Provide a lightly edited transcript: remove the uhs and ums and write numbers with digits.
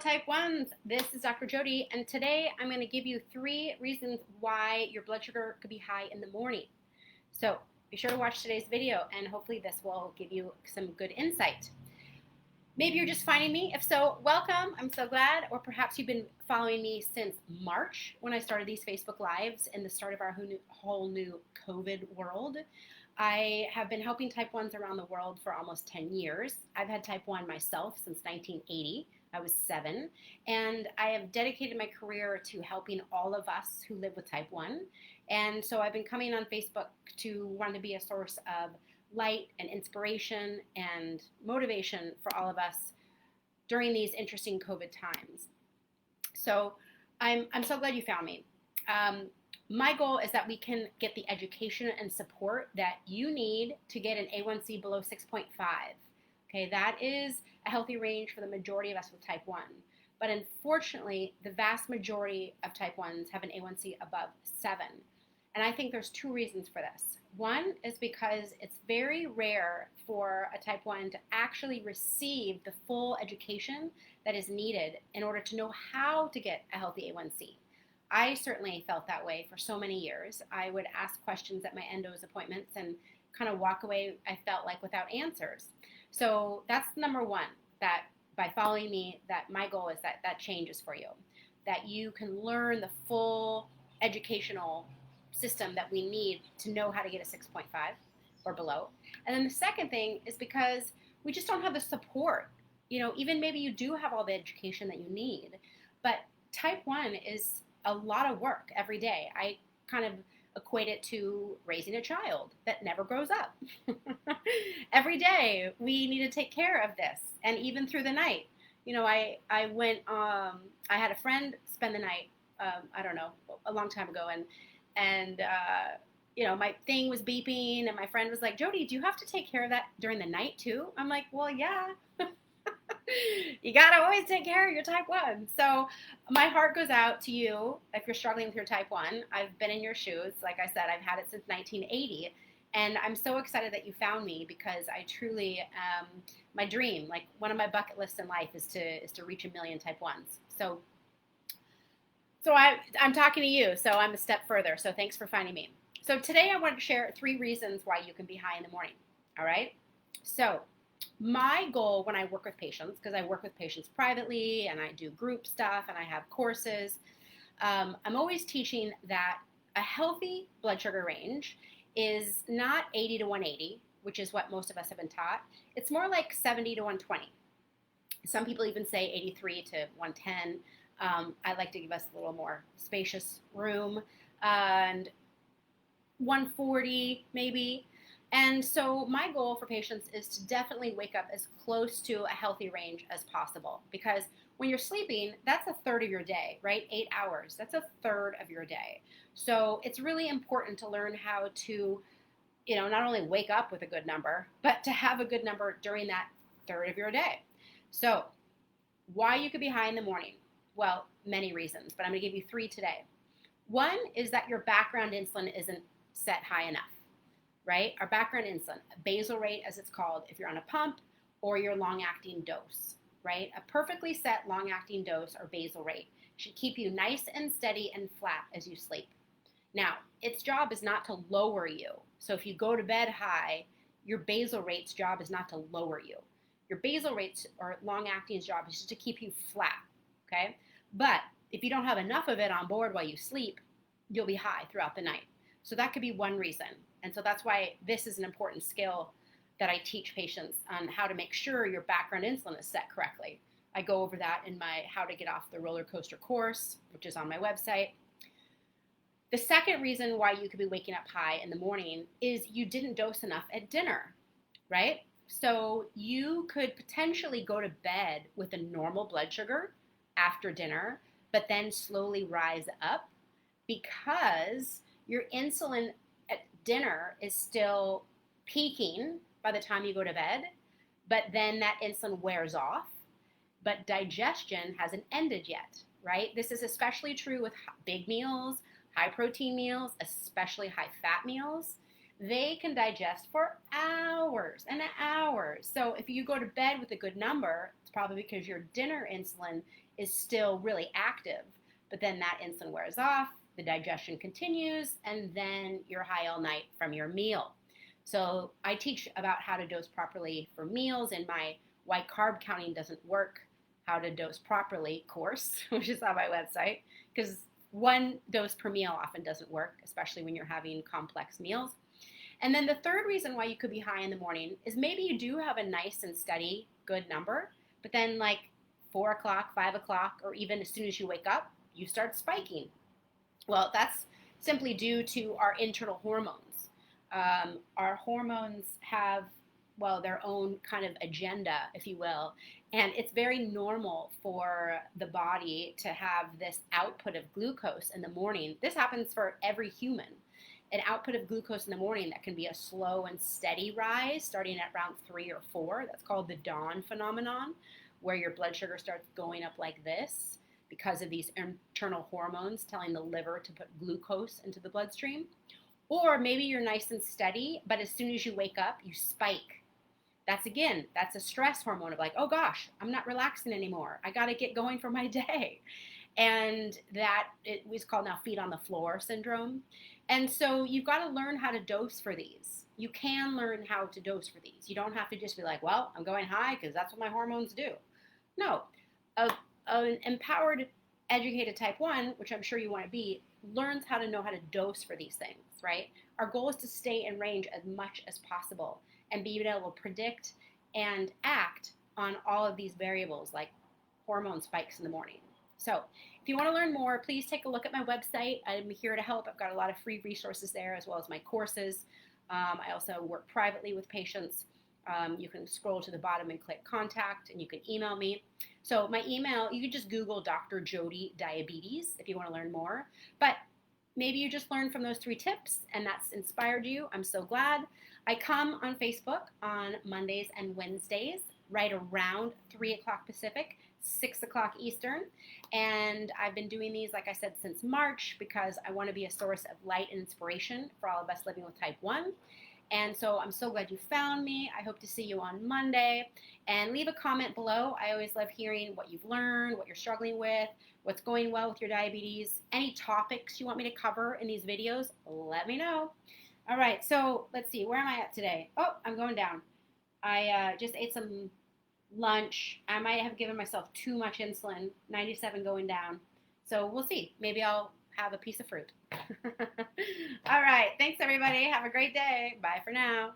Type 1s, this is Dr. Jody, and today I'm going to give you 3 reasons why your blood sugar could be high in the morning. So be sure to watch today's video, and hopefully this will give you some good insight. Maybe you're just finding me. If so, welcome. I'm so glad. Or perhaps you've been following me since March when I started these Facebook Lives and the start of our whole new COVID world. I have been helping type 1s around the world for almost 10 years. I've had type 1 myself since 1980. I was 7, and I have dedicated my career to helping all of us who live with type 1. And so I've been coming on Facebook to want to be a source of light and inspiration and motivation for all of us during these interesting COVID times. So I'm so glad you found me. My goal is that we can get the education and support that you need to get an A1C below 6.5. Okay, that is a healthy range for the majority of us with type 1. But unfortunately, the vast majority of type 1s have an A1C above 7. And I think there's 2 reasons for this. One is because it's very rare for a type 1 to actually receive the full education that is needed in order to know how to get a healthy A1C. I certainly felt that way for so many years. I would ask questions at my endo's appointments and kind of walk away, I felt like, without answers. So that's number one, that by following me, that my goal is that that changes for you, that you can learn the full educational system that we need to know how to get a 6.5 or below. And then the second thing is because we just don't have the support. You know, even maybe you do have all the education that you need, but type 1 is a lot of work every day. I kind of equate it to raising a child that never grows up. Every day we need to take care of this, and even through the night. You know, I had a friend spend the night, I don't know, a long time ago, and you know, my thing was beeping, and my friend was like, Jody, do you have to take care of that during the night too? I'm like, well, yeah. You gotta always take care of your type 1. So my heart goes out to you if you're struggling with your type 1. I've been in your shoes. Like I said, I've had it since 1980. And I'm so excited that you found me because I truly, my dream, like one of my bucket lists in life is to reach 1 million type 1s. So I'm talking to you, so I'm a step further. So thanks for finding me. So today I want to share 3 reasons why you can be high in the morning. All right? So my goal when I work with patients, because I work with patients privately and I do group stuff and I have courses, I'm always teaching that a healthy blood sugar range is not 80 to 180, which is what most of us have been taught. It's more like 70 to 120. Some people even say 83 to 110. I like to give us a little more spacious room, and 140 maybe. And so my goal for patients is to definitely wake up as close to a healthy range as possible, because when you're sleeping, that's a third of your day, right? 8 hours, that's a third of your day. So it's really important to learn how to, you know, not only wake up with a good number, but to have a good number during that third of your day. So why you could be high in the morning? Well, many reasons, but I'm going to give you 3 today. One is that your background insulin isn't set high enough. Right? Our background insulin, basal rate as it's called, if you're on a pump, or your long-acting dose, right? A perfectly set long-acting dose or basal rate should keep you nice and steady and flat as you sleep. Now, its job is not to lower you. So if you go to bed high, your basal rate's job is not to lower you. Your basal rate's or long-acting's job is just to keep you flat, okay? But if you don't have enough of it on board while you sleep, you'll be high throughout the night. So that could be one reason. And so that's why this is an important skill that I teach patients on how to make sure your background insulin is set correctly. I go over that in my How to Get Off the Roller Coaster course, which is on my website. The second reason why you could be waking up high in the morning is you didn't dose enough at dinner, right? So you could potentially go to bed with a normal blood sugar after dinner, but then slowly rise up because your insulin at dinner is still peaking by the time you go to bed, but then that insulin wears off, but digestion hasn't ended yet, right? This is especially true with big meals, high protein meals, especially high fat meals. They can digest for hours and hours. So if you go to bed with a good number, it's probably because your dinner insulin is still really active, but then that insulin wears off, the digestion continues, and then you're high all night from your meal. So I teach about how to dose properly for meals in my Why Carb Counting Doesn't Work, How to Dose Properly course, which is on my website, because one dose per meal often doesn't work, especially when you're having complex meals. And then the third reason why you could be high in the morning is maybe you do have a nice and steady good number, but then like 4 o'clock, 5 o'clock, or even as soon as you wake up, you start spiking. Well, that's simply due to our internal hormones. Our hormones have, well, their own kind of agenda, if you will, and it's very normal for the body to have this output of glucose in the morning. This happens for every human. An output of glucose in the morning that can be a slow and steady rise starting at around 3 or 4. That's called the dawn phenomenon, where your blood sugar starts going up like this because of these internal hormones telling the liver to put glucose into the bloodstream. Or maybe you're nice and steady, but as soon as you wake up, you spike. That's a stress hormone of like, oh gosh, I'm not relaxing anymore. I got to get going for my day. And that it was called now feet on the floor syndrome. And so you've got to learn how to dose for these. You can learn how to dose for these. You don't have to just be like, well, I'm going high because that's what my hormones do. No, an empowered, educated type 1, which I'm sure you want to be, learns how to know how to dose for these things, right? Our goal is to stay in range as much as possible and be able to predict and act on all of these variables like hormone spikes in the morning. So if you want to learn more, please take a look at my website. I'm here to help. I've got a lot of free resources there as well as my courses. I also work privately with patients. You can scroll to the bottom and click contact, and you can email me. So my email, you can just Google Dr. Jody Diabetes if you want to learn more. But maybe you just learned from those 3 tips and that's inspired you. I'm so glad. I come on Facebook on Mondays and Wednesdays right around 3 o'clock Pacific, 6 o'clock Eastern. And I've been doing these, like I said, since March because I want to be a source of light and inspiration for all of us living with type 1. And so I'm so glad you found me. I hope to see you on Monday. And leave a comment below. I always love hearing what you've learned, what you're struggling with, what's going well with your diabetes. Any topics you want me to cover in these videos, let me know. All right, so let's see. Where am I at today? Oh, I'm going down. I just ate some lunch. I might have given myself too much insulin, 97 going down. So we'll see. Maybe I'll have a piece of fruit. All right. Thanks, everybody. Have a great day. Bye for now.